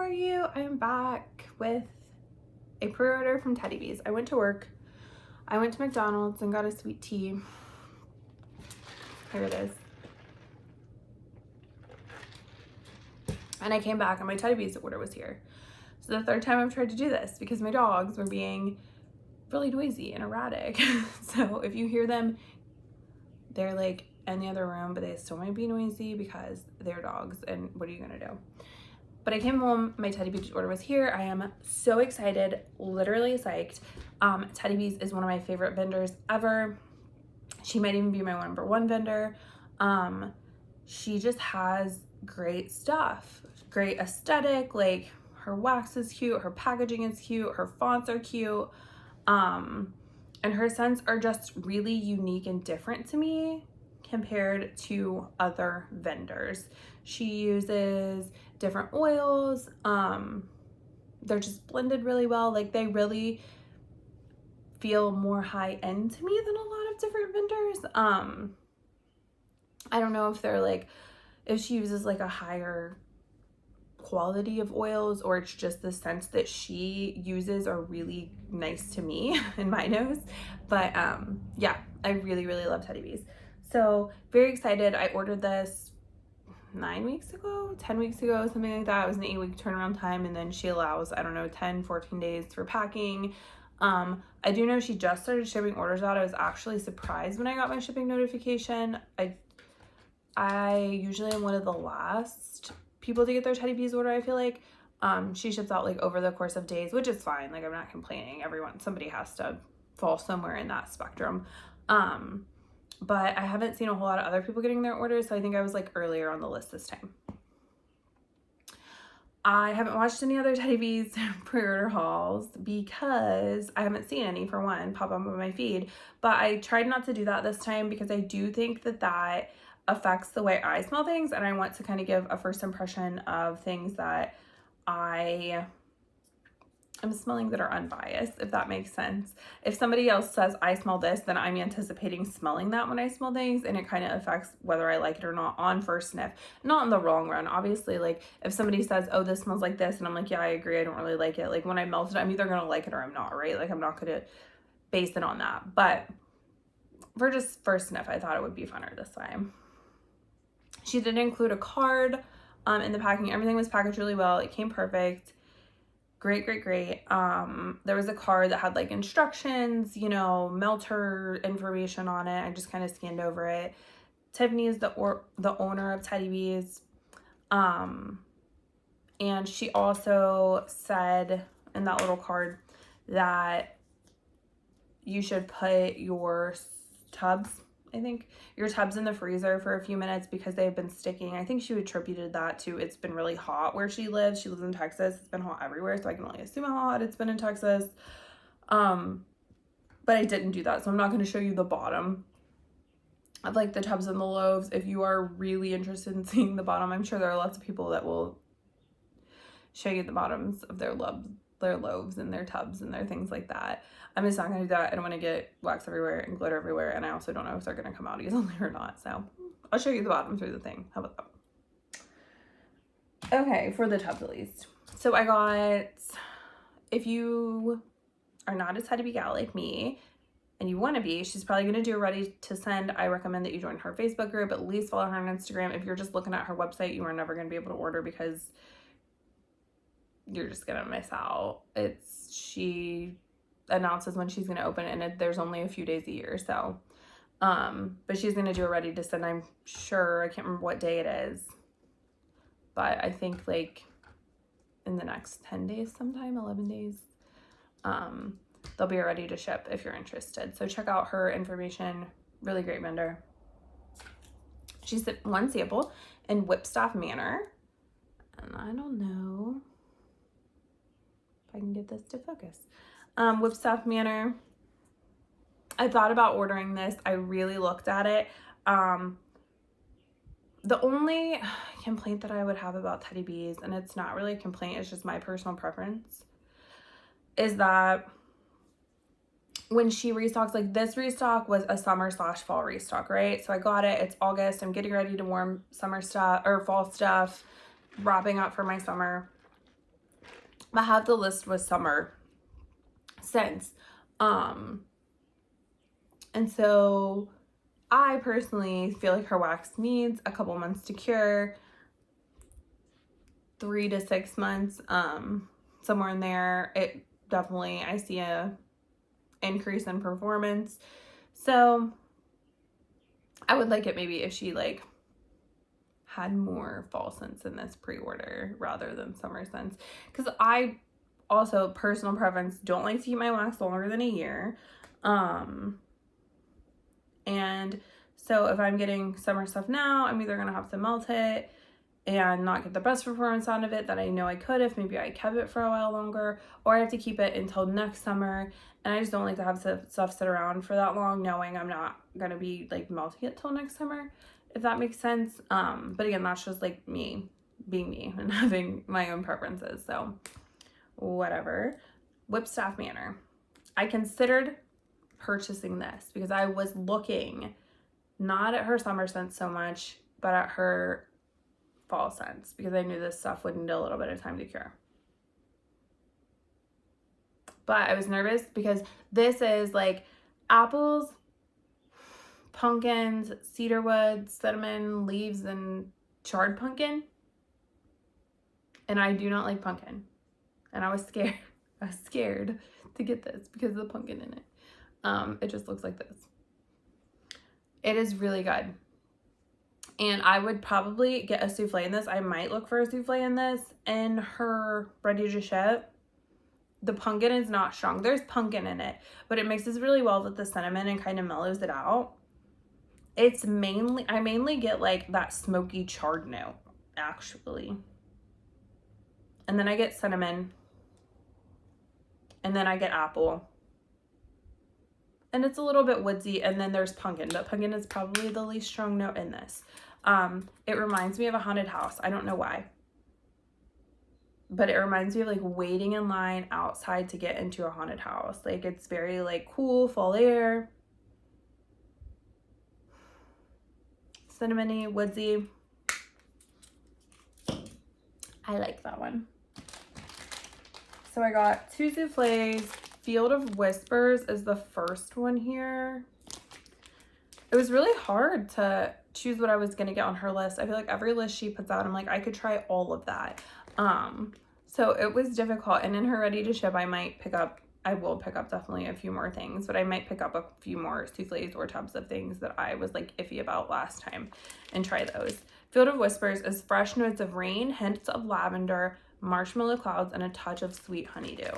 are you? I'm back with a pre-order from Teddy Bees. I went to work. I went to McDonald's and got a sweet tea. Here it is. And I came back and my Teddy Bees order was here. So the third time I've tried to do this because my dogs were being really noisy and erratic. So if you hear them, they're like in the other room, but they still might be noisy because they're dogs, and what are you gonna do? But I came home, my Teddy Bees order was here. I am so excited, literally psyched. Teddy Bees is one of my favorite vendors ever. She might even be my number one vendor. She just has great stuff, great aesthetic, like her wax is cute, her packaging is cute, her fonts are cute. And her scents are just really unique and different to me compared to other vendors. She uses different oils. They're just blended really well. Like, they really feel more high end to me than a lot of different vendors. I don't know if they're like, if she uses like a higher quality of oils, or it's just the scents that she uses are really nice to me in my nose. But yeah, I really love Teddy Bees. So very excited. I ordered this 10 weeks ago, something like that. It was an 8-week turnaround time, and then she allows, I don't know, 10-14 days for packing. I do know she just started shipping orders out. I was actually surprised when I got my shipping notification. I usually am one of the last people to get their Teddy Bees order, I feel like. She ships out like over the course of days, which is fine. Like, I'm not complaining. Somebody has to fall somewhere in that spectrum. But I haven't seen a whole lot of other people getting their orders, so I think I was like earlier on the list this time. I haven't watched any other Teddy Bees pre-order hauls because I haven't seen any, for one, pop up on my feed. But I tried not to do that this time because I do think that affects the way I smell things, and I want to kind of give a first impression of things that I am smelling that are unbiased, if that makes sense. If somebody else says I smell this, then I'm anticipating smelling that when I smell things, and it kind of affects whether I like it or not on first sniff. Not in the long run, obviously. Like, if somebody says, oh, this smells like this, and I'm like, yeah, I agree, I don't really like it. Like, when I melt it, I'm either gonna like it or I'm not, right? Like, I'm not gonna base it on that. But for just first sniff, I thought it would be funner this time. She did include a card in the packing. Everything was packaged really well. It came perfect. Great. There was a card that had like instructions, you know, melter information on it. I just kind of scanned over it. Tiffany is the owner of Teddy Bees. And she also said in that little card that you should put your tubs in the freezer for a few minutes because they've been sticking. I think she attributed that to it's been really hot where she lives. She lives in Texas. It's been hot everywhere, so I can only assume how hot it's been in Texas. But I didn't do that, so I'm not going to show you the bottom of like the tubs and the loaves. If you are really interested in seeing the bottom, I'm sure there are lots of people that will show you the bottoms of their loaves and their tubs and their things like that. I'm just not going to do that. I don't want to get wax everywhere and glitter everywhere, and I also don't know if they're going to come out easily or not. So I'll show you the bottom through the thing. How about that? Okay, for the tubs at least. So I got, if you are not a Teddy Bee gal like me, and you want to be, she's probably going to do a ready to send. I recommend that you join her Facebook group, at least follow her on Instagram. If you're just looking at her website, you are never going to be able to order because you're just gonna miss out. She announces when she's gonna open it, and there's only a few days a year. So but she's gonna do a ready to send, I'm sure. I can't remember what day it is, but I think like in the next 10 days sometime, 11 days, they'll be ready to ship if you're interested. So check out her information. Really great vendor. She sent one sample in Whipstaff Manor, and I don't know I can get this to focus. Whipstaff Manor. I thought about ordering this. I really looked at it. The only complaint that I would have about Teddy Bees, and it's not really a complaint, it's just my personal preference, is that when she restocks, like this restock was a summer/fall restock, right? So I got it. It's August. I'm getting ready to warm summer stuff or fall stuff, wrapping up for my summer. I have the list with summer scents. And so I personally feel like her wax needs a couple months to cure, 3 to 6 months, somewhere in there. It definitely, I see a increase in performance. So I would like it maybe if she like had more fall scents in this pre-order rather than summer scents, because I also, personal preference, don't like to keep my wax longer than a year. And so if I'm getting summer stuff now, I'm either gonna have to melt it and not get the best performance out of it that I know I could if maybe I kept it for a while longer, or I have to keep it until next summer. And I just don't like to have stuff sit around for that long knowing I'm not gonna be like melting it till next summer, if that makes sense. But again, that's just like me being me and having my own preferences, so whatever. Whipstaff Manor. I considered purchasing this because I was looking not at her summer scents so much, but at her fall scents, because I knew this stuff would need a little bit of time to cure. But I was nervous because this is like apples, pumpkins, cedarwood, cinnamon, leaves, and charred pumpkin. And I do not like pumpkin. And I was scared. I was scared to get this because of the pumpkin in it. It just looks like this. It is really good. And I would probably get a souffle in this. I might look for a souffle in this in her ready to ship. The pumpkin is not strong. There's pumpkin in it, but it mixes really well with the cinnamon and kind of mellows it out. It's mainly, I mainly get like that smoky charred note, actually. And then I get cinnamon. And then I get apple. And it's a little bit woodsy, and then there's pumpkin, but pumpkin is probably the least strong note in this. It reminds me of a haunted house. I don't know why. But it reminds me of like waiting in line outside to get into a haunted house. Like it's very like cool, fall air. Cinnamony, woodsy. I like that one. So I got 2 souffles. Field of Whispers is the first one here. It was really hard to choose what I was going to get on her list. I feel like every list she puts out, I'm like, I could try all of that. So it was difficult. And in her ready to ship, I will pick up definitely a few more things, but I might pick up a few more souffles or tubs of things that I was like iffy about last time and try those. Field of Whispers is fresh notes of rain, hints of lavender, marshmallow clouds, and a touch of sweet honeydew.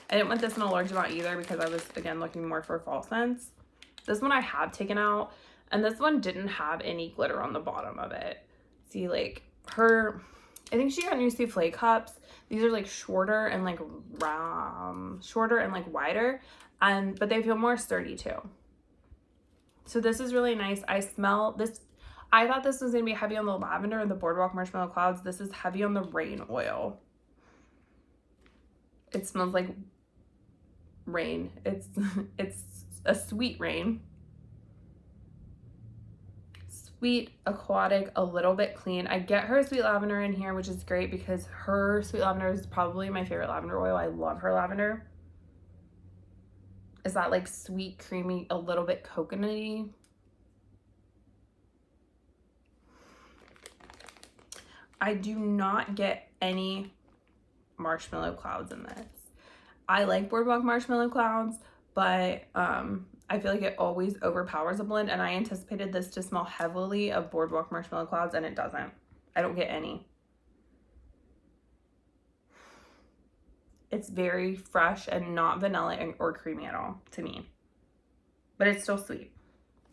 I didn't want this in a large amount either because I was, again, looking more for fall scents. This one I have taken out, and this one didn't have any glitter on the bottom of it. See, like, I think she got new souffle cups. These are, like, shorter and, like, wider, but they feel more sturdy, too. So this is really nice. I smell this. I thought this was going to be heavy on the lavender and the Boardwalk Marshmallow Clouds. This is heavy on the rain oil. It smells like rain. It's a sweet rain. Sweet, aquatic, a little bit clean. I get her sweet lavender in here, which is great because her sweet lavender is probably my favorite lavender oil. I love her lavender. Is that like sweet, creamy, a little bit coconutty. I do not get any marshmallow clouds in this. I like Boardwalk Marshmallow Clouds, but I feel like it always overpowers a blend, and I anticipated this to smell heavily of Boardwalk Marshmallow Clouds, and it doesn't. I don't get any. It's very fresh and not vanilla or creamy at all to me, but it's still sweet.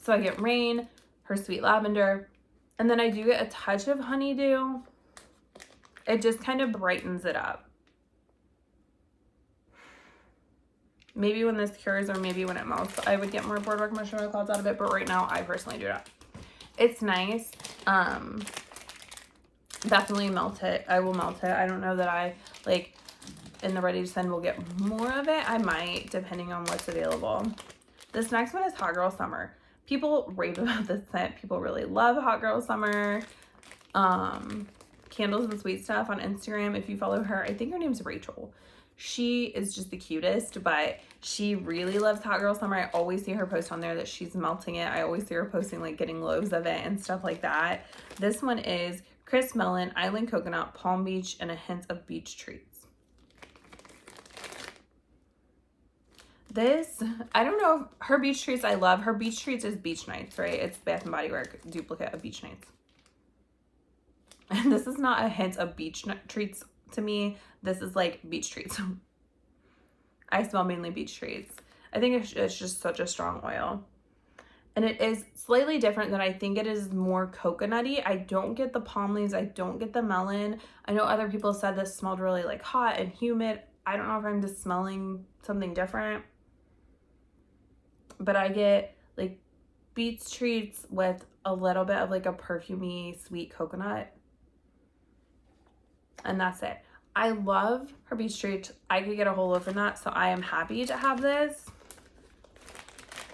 So I get rain, her sweet lavender, and then I do get a touch of honeydew. It just kind of brightens it up. Maybe when this cures or maybe when it melts, I would get more Boardwalk Marshmallow Clouds out of it, but right now I personally do not. It's nice. Definitely melt it. I will melt it. I don't know that I, like, in the ready to send will get more of it. I might, depending on what's available. This next one is Hot Girl Summer. People rave about this scent. People really love Hot Girl Summer. Candles and Sweet Stuff on Instagram. If you follow her, I think her name's Rachel. She is just the cutest, but she really loves Hot Girl Summer. I always see her post on there that she's melting it. I always see her posting like getting loaves of it and stuff like that. This one is Crisp Melon, Island Coconut, Palm Beach, and a hint of beach treats. This, I don't know, her beach treats I love. Her beach treats is Beach Nights, right? It's Bath & Body Works duplicate of Beach Nights. And this is not a hint of beach treats to me. This is like beach treats. I smell mainly beach treats. I think it's just such a strong oil. And it is slightly different than I think it is more coconutty. I don't get the palm leaves. I don't get the melon. I know other people said this smelled really like hot and humid. I don't know if I'm just smelling something different. But I get like beach treats with a little bit of like a perfumey sweet coconut. And that's it. I love her beach treats. I could get a whole loaf of that, so I am happy to have this.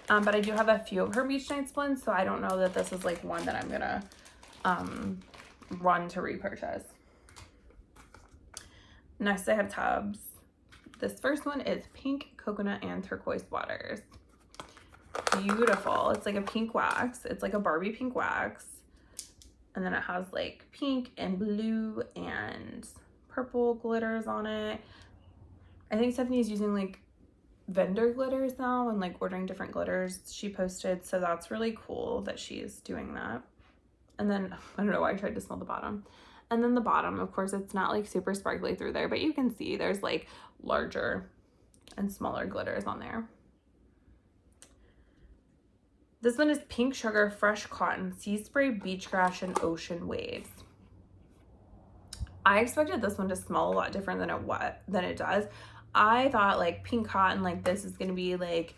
But I do have a few of her Beach Nights blends, so I don't know that this is like one that I'm gonna run to repurchase. Next, I have tubs. This first one is Pink Coconut and Turquoise Waters. Beautiful. It's like a pink wax. It's like a Barbie pink wax. And then it has like pink and blue and purple glitters on it. I think Stephanie's using like vendor glitters now and like ordering different glitters she posted. So that's really cool that she's doing that. And then, I don't know why I tried to smell the bottom. And then the bottom, of course, it's not like super sparkly through there, but you can see there's like larger and smaller glitters on there. This one is Pink Sugar, Fresh Cotton, Sea Spray, Beach Grass, and Ocean Waves. I expected this one to smell a lot different than it does. I thought like pink cotton, like this is gonna be like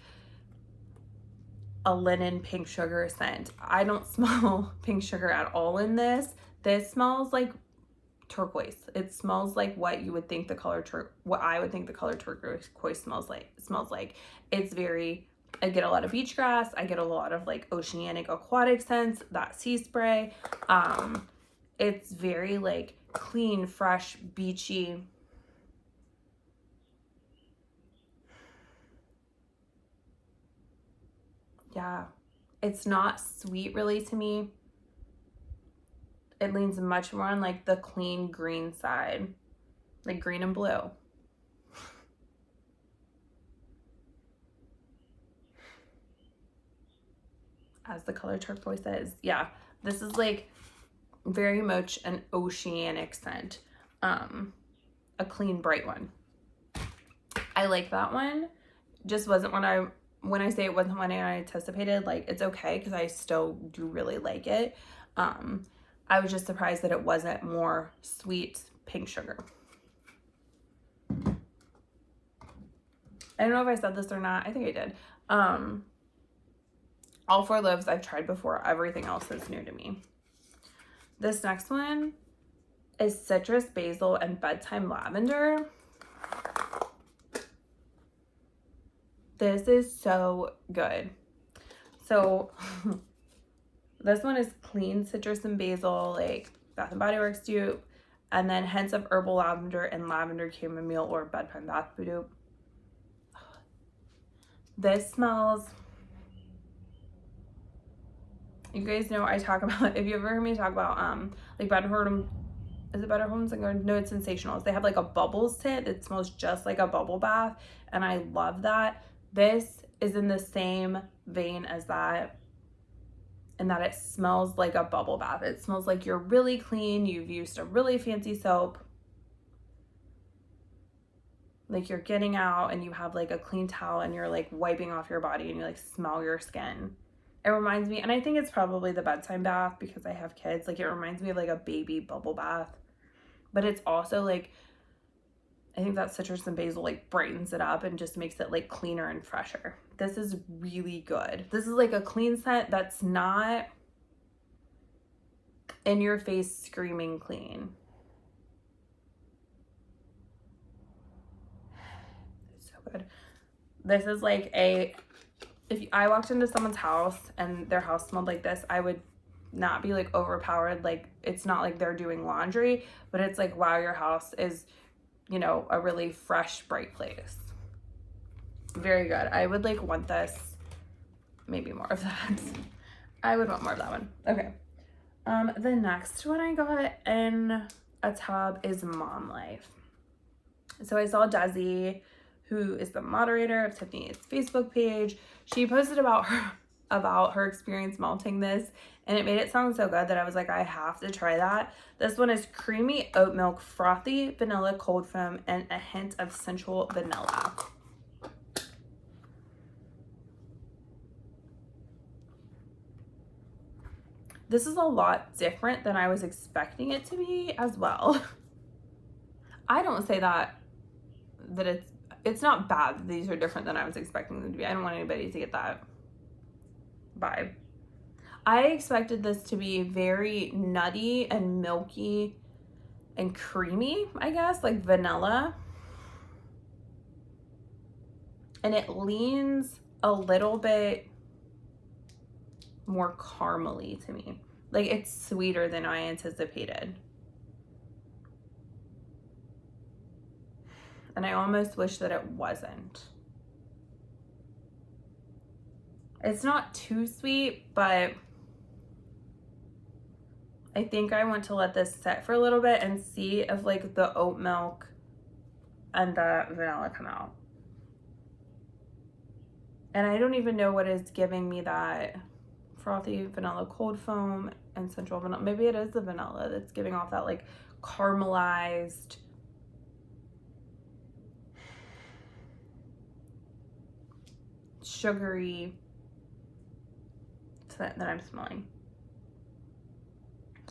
a linen pink sugar scent. I don't smell pink sugar at all in this. This smells like turquoise. It smells like what you would think the color what I would think the color turquoise smells like. It's very, I get a lot of beach grass. I get a lot of like oceanic aquatic scents, that sea spray. It's very like clean, fresh, beachy. Yeah, it's not sweet really to me. It leans much more on like the clean green side, like green and blue. As the color turquoise is. Yeah, this is like very much an oceanic scent. A clean, bright one. I like that one. Just wasn't when I say it wasn't what I anticipated, like it's okay because I still do really like it. I was just surprised that it wasn't more sweet pink sugar. I don't know if I said this or not. I think I did. All 4 loaves I've tried before. Everything else is new to me. This next one is Citrus, Basil, and Bedtime Lavender. This is so good. So this one is clean citrus and basil, like Bath & Body Works dupe, and then hints of herbal lavender and lavender chamomile or bedtime bath dupe. This smells, you guys know I talk about, if you ever heard me talk about like Better Homes, is it Better Homes and Gardens? No, it's Sensationals. They have like a bubbles tint that smells just like a bubble bath, and I love that. This is in the same vein as that, in that it smells like a bubble bath. It smells like you're really clean, you've used a really fancy soap, like you're getting out and you have like a clean towel and you're like wiping off your body and you like smell your skin. It reminds me, and I think it's probably the bedtime bath because I have kids, like it reminds me of like a baby bubble bath, but it's also like, I think that citrus and basil like brightens it up and just makes it like cleaner and fresher. This is really good. This is like a clean scent that's not in your face screaming clean. It's so good. This is like if I walked into someone's house and their house smelled like this, I would not be like overpowered. Like it's not like they're doing laundry, but it's like, wow, your house is, you know, a really fresh, bright place. Very good. I would like want this, maybe more of that. I would want more of that one. Okay. The next one I got in a tub is Mom Life. So I saw Desi, who is the moderator of Tiffany's Facebook page. She posted about her experience melting this, and it made it sound so good that I was like, I have to try that. This one is creamy oat milk, frothy vanilla cold foam, and a hint of sensual vanilla. This is a lot different than I was expecting it to be as well. I don't say that it's not bad that these are different than I was expecting them to be. I don't want anybody to get that vibe. I expected this to be very nutty and milky and creamy, I guess, like vanilla. And it leans a little bit more caramely to me. Like it's sweeter than I anticipated. And I almost wish that it wasn't. It's not too sweet, but I think I want to let this set for a little bit and see if like the oat milk and the vanilla come out. And I don't even know what is giving me that frothy vanilla cold foam and sensual vanilla. Maybe it is the vanilla that's giving off that like caramelized, sugary scent that I'm smelling.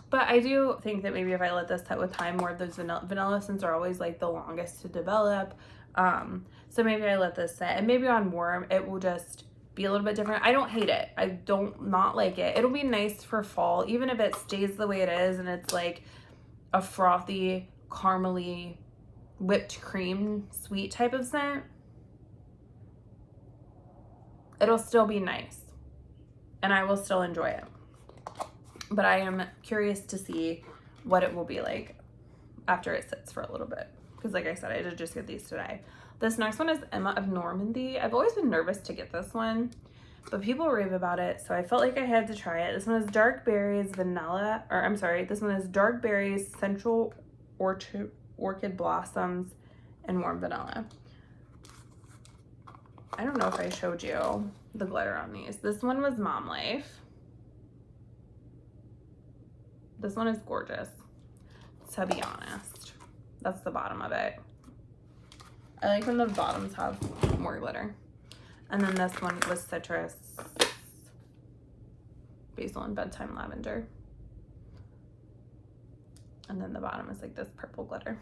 But I do think that maybe if I let this set with time, more of those vanilla scents are always like the longest to develop. So maybe I let this set, and maybe on warm it will just be a little bit different. I don't hate it. I don't not like it. It'll be nice for fall, even if it stays the way it is and it's like a frothy, caramely, whipped cream, sweet type of scent. It'll still be nice and I will still enjoy it. But I am curious to see what it will be like after it sits for a little bit. Because like I said, I did just get these today. This next one is Emma of Normandy. I've always been nervous to get this one, but people rave about it, so I felt like I had to try it. This one is dark berries, vanilla, or I'm sorry, this one is dark berries, central orchid blossoms, and warm vanilla. I don't know if I showed you the glitter on these. This one was Mom Life. This one is gorgeous, to be honest. That's the bottom of it. I like when the bottoms have more glitter. And then this one was citrus, basil, and bedtime lavender. And then the bottom is like this purple glitter.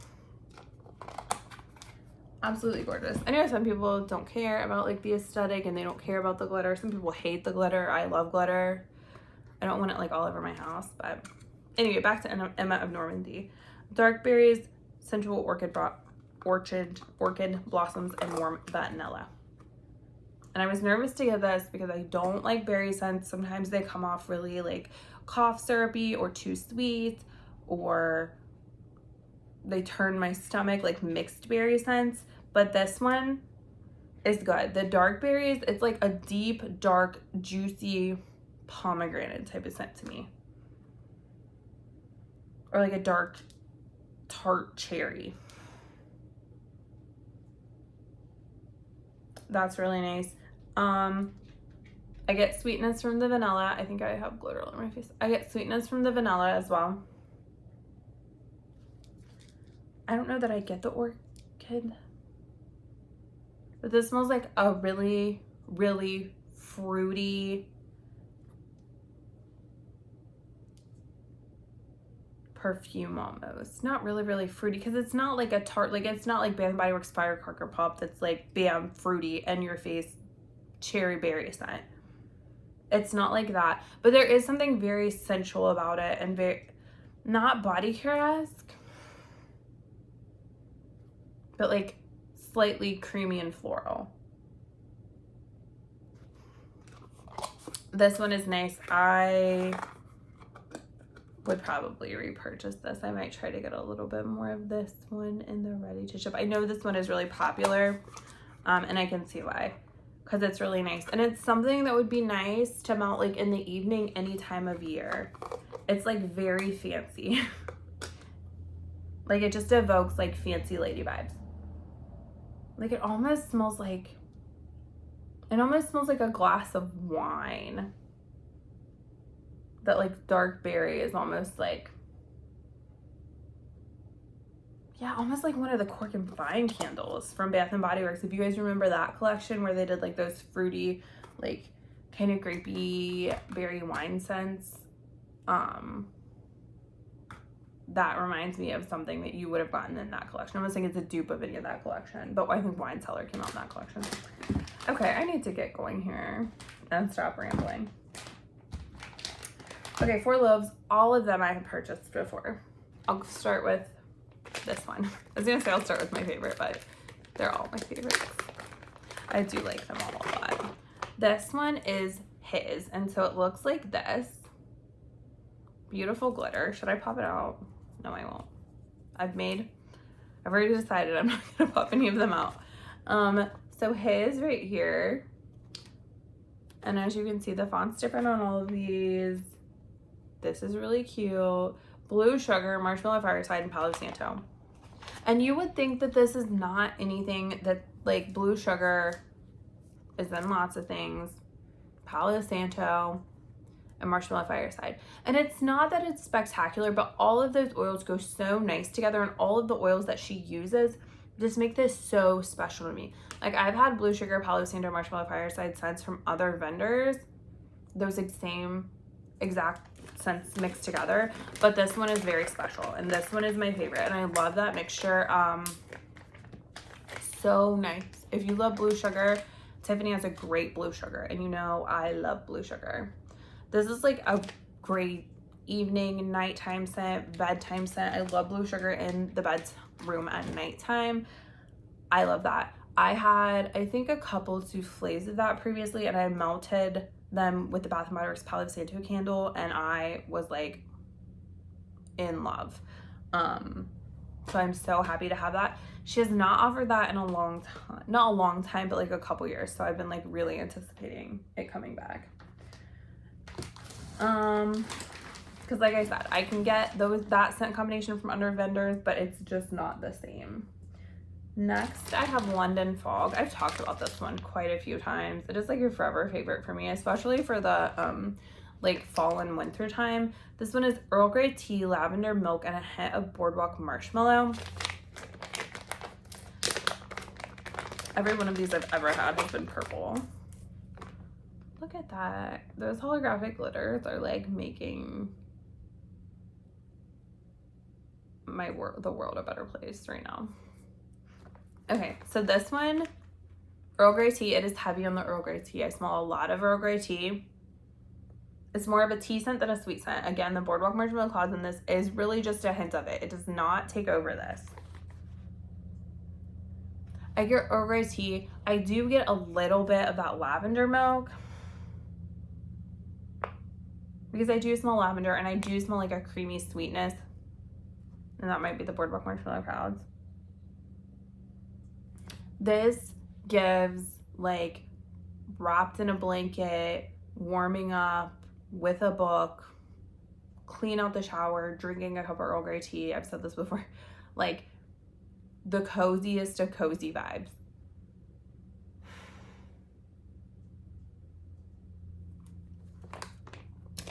Absolutely gorgeous. I know some people don't care about like the aesthetic and they don't care about the glitter. Some people hate the glitter. I love glitter. I don't want it like all over my house, but anyway, back to Emma of Normandy. Dark berries, central orchid blossoms, and warm vanilla. And I was nervous to get this because I don't like berry scents. Sometimes they come off really like cough syrupy or too sweet, or they turn my stomach like mixed berry scents. But this one is good. The dark berries, it's like a deep, dark, juicy pomegranate type of scent to me. Or like a dark, tart cherry. That's really nice. I get sweetness from the vanilla. I think I have glitter on my face. I get sweetness from the vanilla as well. I don't know that I get the orchid, but this smells like a really, really fruity perfume almost. Not really, really fruity, because it's not like a tart, like it's not like Bath & Body Works Firecracker Pop that's like bam, fruity, in your face, cherry berry scent. It's not like that, but there is something very sensual about it and very, not body care-esque, but like slightly creamy and floral. This one is nice. I would probably repurchase this. I might try to get a little bit more of this one in the ready to ship. I know this one is really popular, and I can see why, because it's really nice. And it's something that would be nice to melt like in the evening any time of year. It's like very fancy. Like it just evokes like fancy lady vibes. Like it almost smells like a glass of wine. That like dark berry is almost like, yeah, almost like one of the Cork and Vine candles from Bath and Body Works. If you guys remember that collection where they did like those fruity, like kind of grapey berry wine scents, that reminds me of something that you would have gotten in that collection. I'm not saying it's a dupe of any of that collection, but I think Wine Cellar came out in that collection. Okay, I need to get going here and stop rambling. Okay, 4 Loaves, all of them I have purchased before. I'll start with this one. I was gonna say I'll start with my favorite, but they're all my favorites. I do like them all a lot. This one is his, and so it looks like this. Beautiful glitter. Should I pop it out? No, I won't. I've already decided I'm not gonna pop any of them out. So his right here, and as you can see, the font's different on all of these. This is really cute. Blue Sugar, Marshmallow Fireside, and Palo Santo. And you would think that this is not anything that, like, Blue Sugar is in lots of things. Palo Santo and Marshmallow Fireside. And it's not that it's spectacular, but all of those oils go so nice together, and all of the oils that she uses just make this so special to me. Like, I've had Blue Sugar, Palo Santo, Marshmallow Fireside scents from other vendors. Those same exact scents mixed together, but this one is very special, and this one is my favorite, and I love that mixture. So nice. If you love Blue Sugar, Tiffany has a great Blue Sugar, and you know I love Blue Sugar. This is like a great evening, nighttime scent, bedtime scent. I love Blue Sugar in the bedroom at nighttime. I love that. I had, I think, a couple souffles of that previously, and I melted them with the Bath & Body Works Palo Santo candle, and I was like in love. So I'm so happy to have that. She has not offered that in a long time, not a long time, but like a couple years. So I've been like really anticipating it coming back. Because like I said, I can get that scent combination from other vendors, but it's just not the same. Next, I have London Fog. I've talked about this one quite a few times. It is like a forever favorite for me, especially for the like fall and winter time. This one is Earl Grey tea, lavender milk, and a hint of boardwalk marshmallow. Every one of these I've ever had has been purple. Look at that. Those holographic glitters are like making the world a better place right now. Okay, so this one, Earl Grey tea. It is heavy on the Earl Grey tea. I smell a lot of Earl Grey tea. It's more of a tea scent than a sweet scent. Again, the boardwalk marshmallow clouds in this is really just a hint of it. It does not take over this. I get Earl Grey tea. I do get a little bit of that lavender milk, because I do smell lavender, and I do smell like a creamy sweetness. And that might be the boardwalk marshmallow clouds. This gives like wrapped in a blanket, warming up with a book, clean out the shower, drinking a cup of Earl Grey tea. I've said this before, like the coziest of cozy vibes.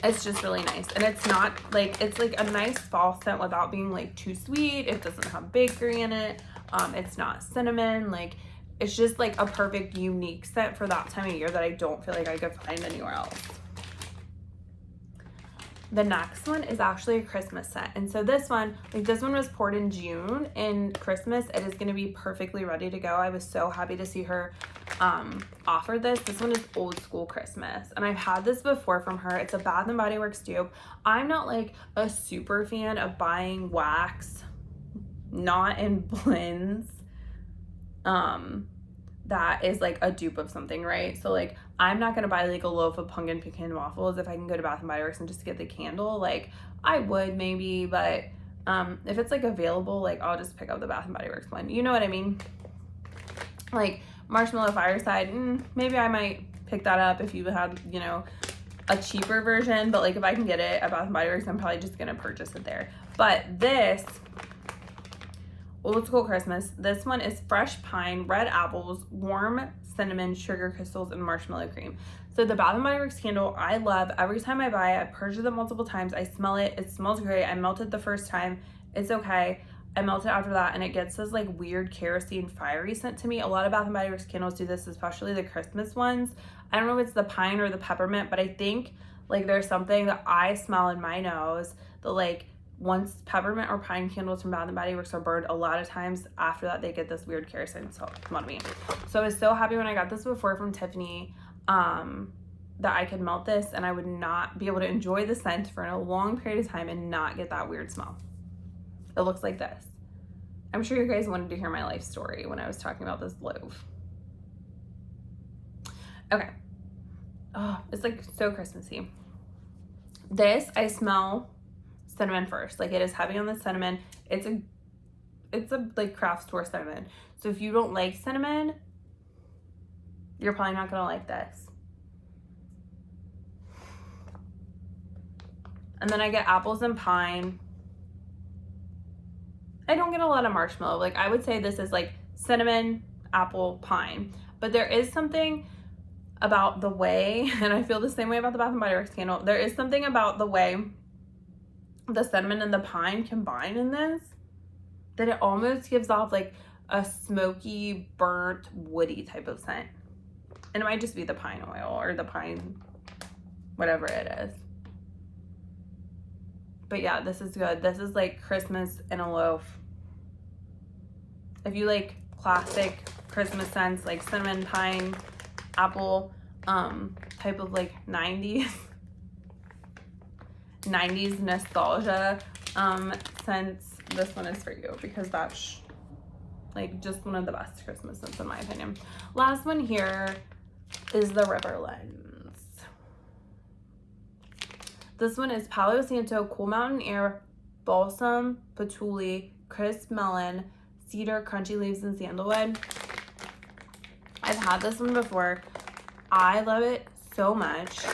It's just really nice, and it's not like, it's like a nice fall scent without being like too sweet. It doesn't have bakery in it. It's not cinnamon. Like, it's just like a perfect unique scent for that time of year that I don't feel like I could find anywhere else. The next one is actually a Christmas scent, and so this one was poured in June, and Christmas, it is going to be perfectly ready to go. I was so happy to see her offer this. This one is Old School Christmas, and I've had this before from her. It's a Bath & Body Works dupe. I'm not like a super fan of buying wax not in blends that is like a dupe of something, right? So like I'm not gonna buy like a loaf of pumpkin pecan waffles if I can go to Bath and Body Works and just get the candle. Like I would maybe, but if it's like available, like I'll just pick up the Bath and Body Works one. You know what I mean? Like marshmallow fireside, maybe I might pick that up if you had, you know, a cheaper version. But like if I can get it at Bath and Body Works, I'm probably just gonna purchase it there. But this Old School Christmas, this one is fresh pine, red apples, warm cinnamon, sugar crystals, and marshmallow cream. So the Bath & Body Works candle, I love. Every time I buy it, I've purchased it multiple times. I smell it. It smells great. I melt it the first time. It's okay. I melt it after that, and it gets this like weird kerosene fiery scent to me. A lot of Bath & Body Works candles do this, especially the Christmas ones. I don't know if it's the pine or the peppermint, but I think like there's something that I smell in my nose that like once peppermint or pine candles from Bath & Body Works are burned, a lot of times after that they get this weird kerosene smell to me. So I was so happy when I got this before from Tiffany that I could melt this and I would not be able to enjoy the scent for a long period of time and not get that weird smell. It looks like this. I'm sure you guys wanted to hear my life story when I was talking about this loaf. Okay. Oh, it's like so Christmassy. This, I smell cinnamon first. Like it is heavy on the cinnamon. It's a like craft store cinnamon. So if you don't like cinnamon, you're probably not gonna like this. And then I get apples and pine. I don't get a lot of marshmallow. Like I would say this is like cinnamon, apple, pine. But there is something about the way, and I feel the same way about the Bath & Body Works candle. There is something about the way the cinnamon and the pine combine in this that it almost gives off like a smoky, burnt, woody type of scent. And it might just be the pine oil or the pine, whatever it is. But yeah, this is good. This is like Christmas in a loaf. If you like classic Christmas scents like cinnamon, pine, apple, type of like 90s nostalgia scents, this one is for you because that's like just one of the best Christmas scents in my opinion. Last one here is the River Lens. This one is Palo Santo, Cool Mountain Air, Balsam, Patchouli, Crisp Melon, Cedar, Crunchy Leaves, and Sandalwood. I've had this one before. I love it so much.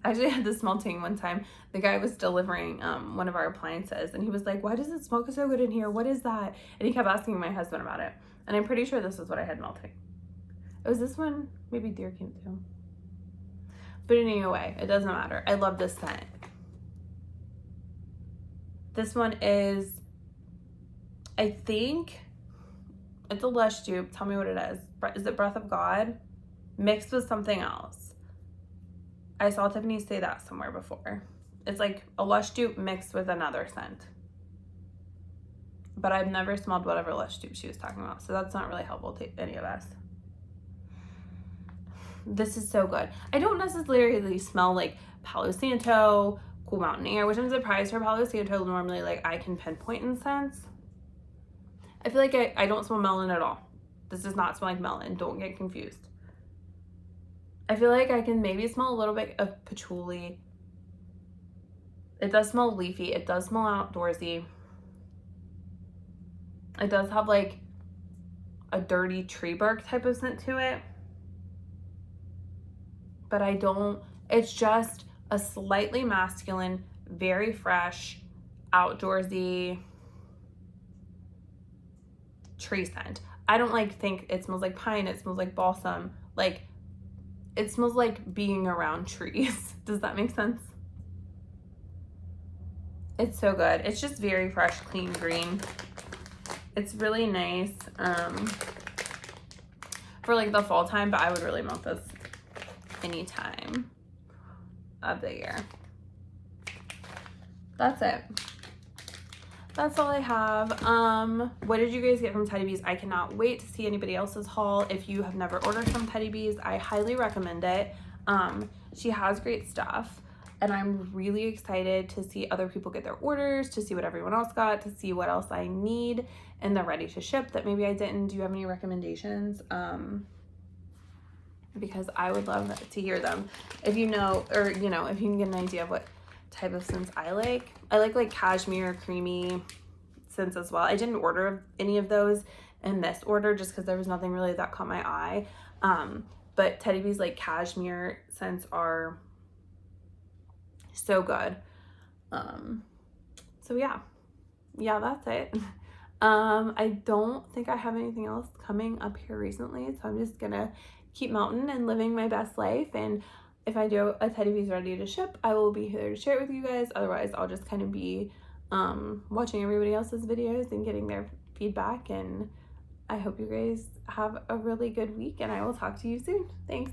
I actually had this smell ting one time. The guy was delivering one of our appliances and he was like, why does it smell so good in here? What is that? And he kept asking my husband about it. And I'm pretty sure this is what I had melting. It was this one, maybe Deer came too. But anyway, it doesn't matter. I love this scent. This one is, I think, it's a Lush dupe. Tell me what it is. Is it Breath of God? Mixed with something else. I saw Tiffany say that somewhere before. It's like a Lush dupe mixed with another scent. But I've never smelled whatever Lush dupe she was talking about. So that's not really helpful to any of us. This is so good. I don't necessarily smell like Palo Santo, Cool Mountain Air, which I'm surprised for Palo Santo. Normally, like, I can pinpoint in scents. I feel like I don't smell melon at all. This does not smell like melon. Don't get confused. I feel like I can maybe smell a little bit of patchouli. It does smell leafy. It does smell outdoorsy. It does have like a dirty tree bark type of scent to it. But I don't, it's just a slightly masculine, very fresh, outdoorsy tree scent. I don't like think it smells like pine, it smells like balsam. Like, it smells like being around trees. Does that make sense? It's so good. It's just very fresh, clean green. It's really nice for like the fall time, but I would really melt this any time of the year. That's it. That's all I have. What did you guys get from Teddy Bees? I cannot wait to see anybody else's haul. If you have never ordered from Teddy Bees, I highly recommend it. She has great stuff, and I'm really excited to see other people get their orders, to see what everyone else got, to see what else I need and they're ready to ship that maybe I didn't. Do you have any recommendations? because I would love to hear them. If you know, or if you can get an idea of what type of scents I like cashmere creamy scents as well. I didn't order any of those in this order just because there was nothing really that caught my eye. But Teddy B's like cashmere scents are so good. So yeah, that's it. I don't think I have anything else coming up here recently, so I'm just gonna keep melting and living my best life. And if I do a Teddy B's ready to ship, I will be here to share it with you guys. Otherwise, I'll just kind of be watching everybody else's videos and getting their feedback. And I hope you guys have a really good week, and I will talk to you soon. Thanks.